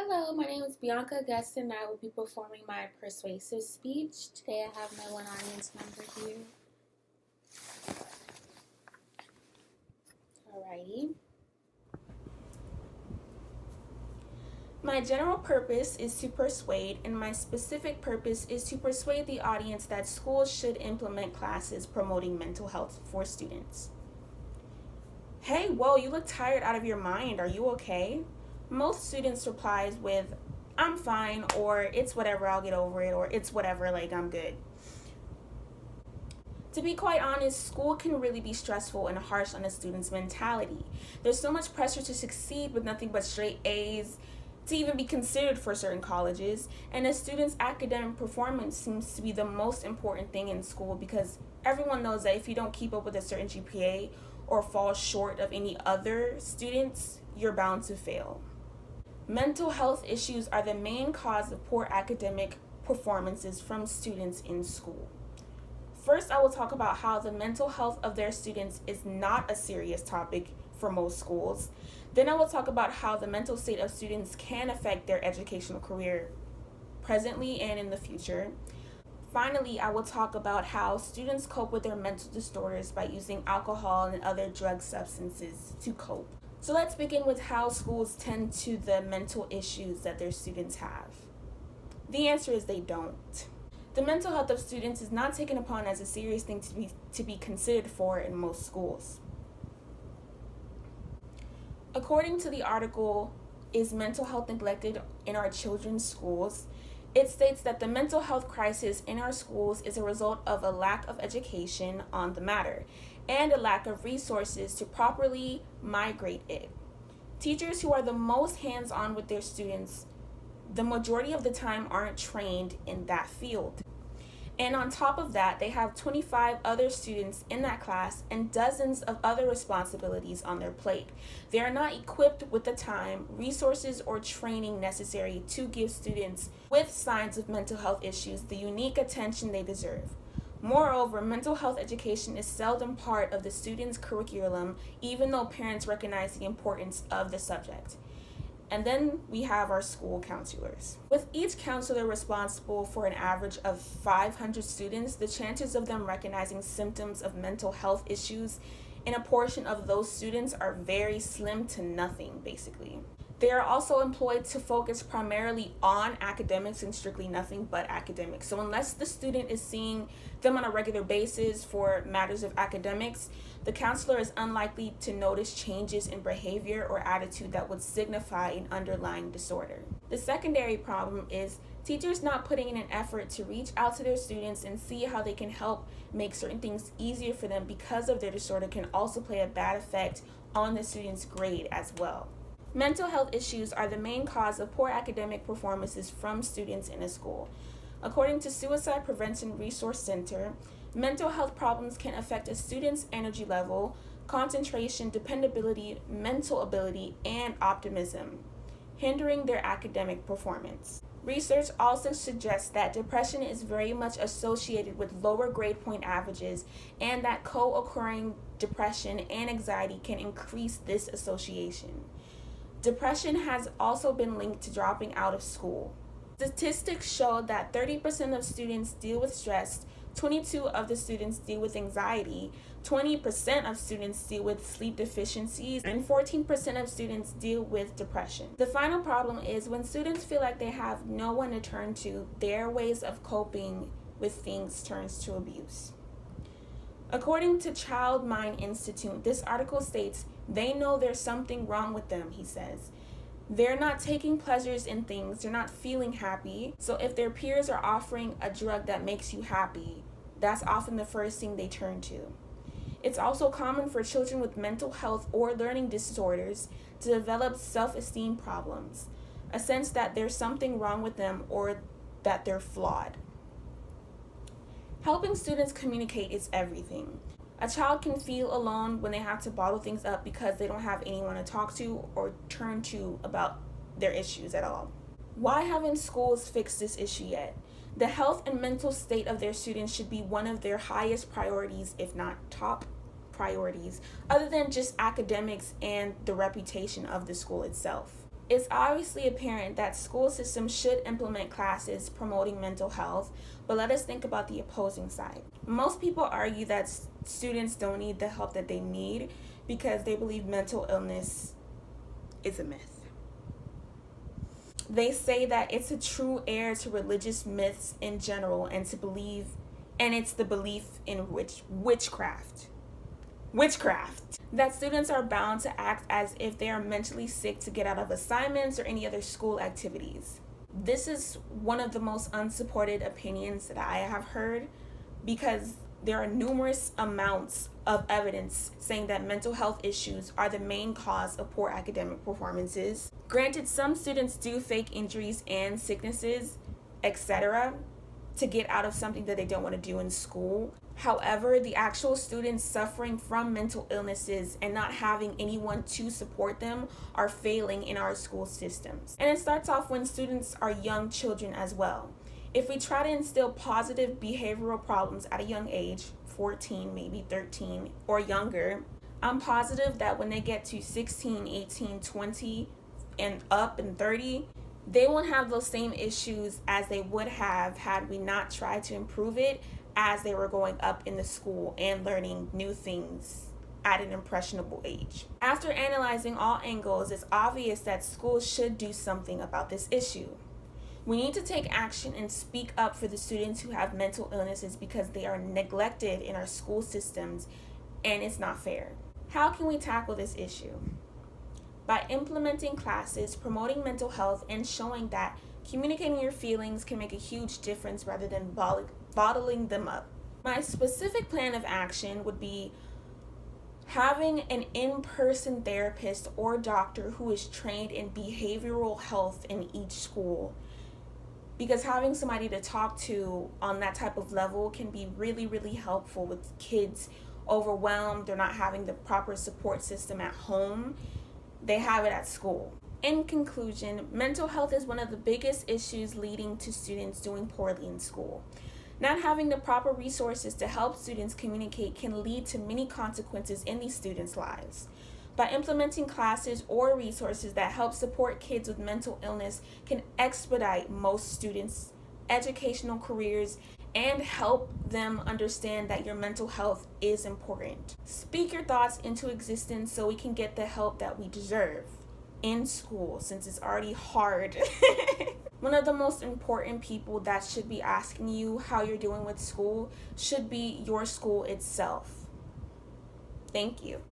Hello, my name is Bianca Gustin and I will be performing my persuasive speech. Today I have my one audience member here. Alrighty. My general purpose is to persuade, and my specific purpose is to persuade the audience that schools should implement classes promoting mental health for students. Hey, whoa, you look tired out of your mind. Are you okay? Most students replies with, I'm fine, or it's whatever, I'll get over it, or it's whatever, like I'm good. To be quite honest, school can really be stressful and harsh on a student's mentality. There's so much pressure to succeed with nothing but straight A's, to even be considered for certain colleges, and a student's academic performance seems to be the most important thing in school because everyone knows that if you don't keep up with a certain GPA or fall short of any other students, you're bound to fail. Mental health issues are the main cause of poor academic performances from students in school. First, I will talk about how the mental health of their students is not a serious topic for most schools. Then I will talk about how the mental state of students can affect their educational career presently and in the future. Finally, I will talk about how students cope with their mental disorders by using alcohol and other drug substances to cope. So let's begin with how schools tend to the mental issues that their students have. The answer is they don't. The mental health of students is not taken upon as a serious thing to be considered for in most schools. According to the article, Is Mental Health Neglected in Our Children's Schools? It states that the mental health crisis in our schools is a result of a lack of education on the matter and a lack of resources to properly migrate it. Teachers who are the most hands-on with their students, the majority of the time aren't trained in that field. And on top of that, they have 25 other students in that class and dozens of other responsibilities on their plate. They are not equipped with the time, resources, or training necessary to give students with signs of mental health issues the unique attention they deserve. Moreover, mental health education is seldom part of the student's curriculum, even though parents recognize the importance of the subject. And then we have our school counselors. With each counselor responsible for an average of 500 students, the chances of them recognizing symptoms of mental health issues in a portion of those students are very slim to nothing, basically. They are also employed to focus primarily on academics and strictly nothing but academics. So unless the student is seeing them on a regular basis for matters of academics, the counselor is unlikely to notice changes in behavior or attitude that would signify an underlying disorder. The secondary problem is teachers not putting in an effort to reach out to their students and see how they can help make certain things easier for them because of their disorder can also play a bad effect on the student's grade as well. Mental health issues are the main cause of poor academic performances from students in a school. According to Suicide Prevention Resource Center, mental health problems can affect a student's energy level, concentration, dependability, mental ability, and optimism, hindering their academic performance. Research also suggests that depression is very much associated with lower grade point averages and that co-occurring depression and anxiety can increase this association. Depression has also been linked to dropping out of school. Statistics show that 30% of students deal with stress, 22% of the students deal with anxiety, 20% of students deal with sleep deficiencies, and 14% of students deal with depression. The final problem is when students feel like they have no one to turn to, their ways of coping with things turns to abuse. According to Child Mind Institute, this article states, they know there's something wrong with them, he says. They're not taking pleasures in things, they're not feeling happy. So if their peers are offering a drug that makes you happy, that's often the first thing they turn to. It's also common for children with mental health or learning disorders to develop self-esteem problems, a sense that there's something wrong with them or that they're flawed. Helping students communicate is everything. A child can feel alone when they have to bottle things up because they don't have anyone to talk to or turn to about their issues at all. Why haven't schools fixed this issue yet? The health and mental state of their students should be one of their highest priorities, if not top priorities, other than just academics and the reputation of the school itself. It's obviously apparent that school systems should implement classes promoting mental health, but let us think about the opposing side. Most people argue that students don't need the help that they need because they believe mental illness is a myth. They say that it's a true heir to religious myths in general and it's the belief in witchcraft. That students are bound to act as if they are mentally sick to get out of assignments or any other school activities. This is one of the most unsupported opinions that I have heard because there are numerous amounts of evidence saying that mental health issues are the main cause of poor academic performances. Granted, some students do fake injuries and sicknesses, etc., to get out of something that they don't want to do in school. However, the actual students suffering from mental illnesses and not having anyone to support them are failing in our school systems. And it starts off when students are young children as well. If we try to instill positive behavioral problems at a young age, 14, maybe 13 or younger, I'm positive that when they get to 16, 18, 20 and up and 30, they won't have those same issues as they would have had we not tried to improve it as they were going up in the school and learning new things at an impressionable age. After analyzing all angles, it's obvious that schools should do something about this issue. We need to take action and speak up for the students who have mental illnesses because they are neglected in our school systems and it's not fair. How can we tackle this issue? By implementing classes, promoting mental health, and showing that communicating your feelings can make a huge difference rather than bottling them up. My specific plan of action would be having an in-person therapist or doctor who is trained in behavioral health in each school. Because having somebody to talk to on that type of level can be really, really helpful with kids overwhelmed. They're not having the proper support system at home. They have it at school. In conclusion, mental health is one of the biggest issues leading to students doing poorly in school. Not having the proper resources to help students communicate can lead to many consequences in these students' lives. By implementing classes or resources that help support kids with mental illness can expedite most students' educational careers and help them understand that your mental health is important. Speak your thoughts into existence so we can get the help that we deserve in school, since it's already hard. One of the most important people that should be asking you how you're doing with school should be your school itself. Thank you.